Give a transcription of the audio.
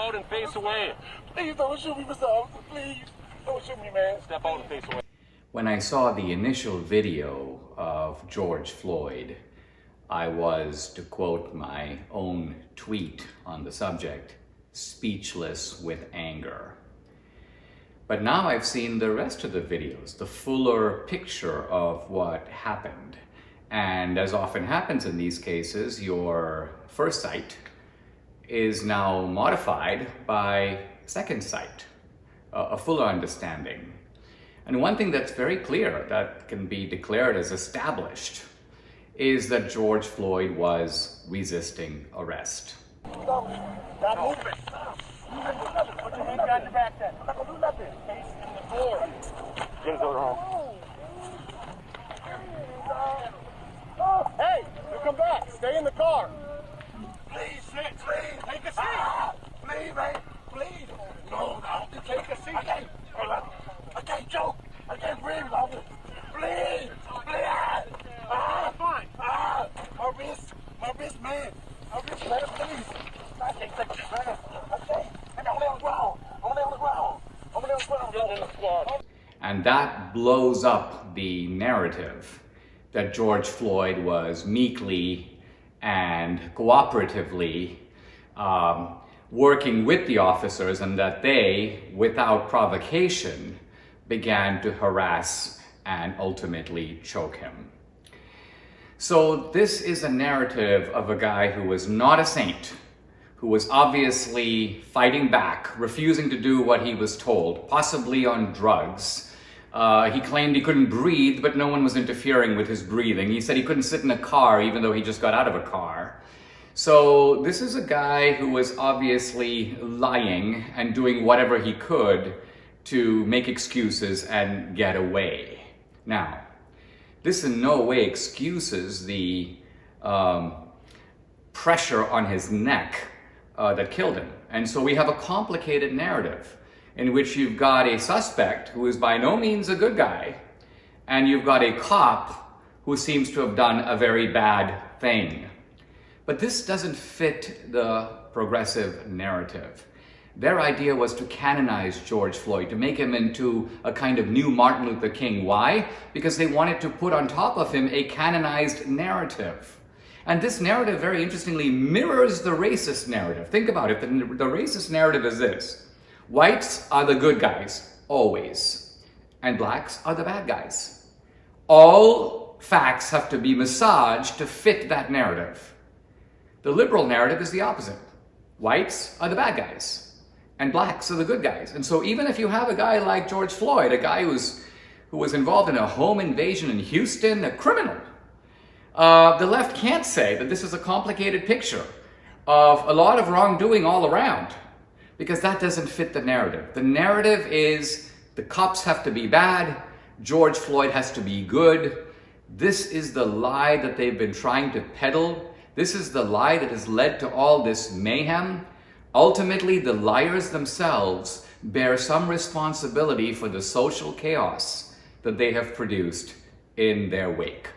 out and face away. Please don't shoot me, Mr. Officer. Please don't shoot me, man. Step out and face away. When I saw the initial video of George Floyd, I was, to quote my own tweet on the subject, speechless with anger. But now I've seen the rest of the videos, the fuller picture of what happened. And as often happens in these cases, your first sight is now modified by second sight, a fuller understanding. And one thing that's very clear that can be declared as established is that George Floyd was resisting arrest. Stop moving. Put your hand behind your back then. I'm not gonna do nothing. Face in the door. Get over home. Hey, you come back. Stay in the car. Please sit. Please. Take a seat. Please, man. Please. No, take a seat. I can't choke. I can't breathe, officer. Please. Please. Fine. My wrist, man. My wrist, man, please. I can't take this, man. I can't. I'm on the ground. I'm on the ground. I'm on the ground. Get in the squad. And that blows up the narrative that George Floyd was meekly and cooperatively working with the officers, and that they, without provocation, began to harass and ultimately choke him. So this is a narrative of a guy who was not a saint, who was obviously fighting back, refusing to do what he was told, possibly on drugs. He claimed he couldn't breathe, but no one was interfering with his breathing. He said he couldn't sit in a car, even though he just got out of a car. So this is a guy who was obviously lying and doing whatever he could to make excuses and get away. Now, this in no way excuses the pressure on his neck that killed him. And so we have a complicated narrative in which you've got a suspect who is by no means a good guy, and you've got a cop who seems to have done a very bad thing. But this doesn't fit the progressive narrative. Their idea was to canonize George Floyd, to make him into a kind of new Martin Luther King. Why? Because they wanted to put on top of him a canonized narrative. And this narrative, very interestingly, mirrors the racist narrative. Think about it. The racist narrative is this: whites are the good guys, always, and blacks are the bad guys. All facts have to be massaged to fit that narrative. The liberal narrative is the opposite. Whites are the bad guys, and blacks are the good guys. And so even if you have a guy like George Floyd, a guy who was involved in a home invasion in Houston, a criminal, the left can't say that this is a complicated picture of a lot of wrongdoing all around, because that doesn't fit the narrative. The narrative is the cops have to be bad, George Floyd has to be good. This is the lie that they've been trying to peddle. This is the lie that has led to all this mayhem. Ultimately, the liars themselves bear some responsibility for the social chaos that they have produced in their wake.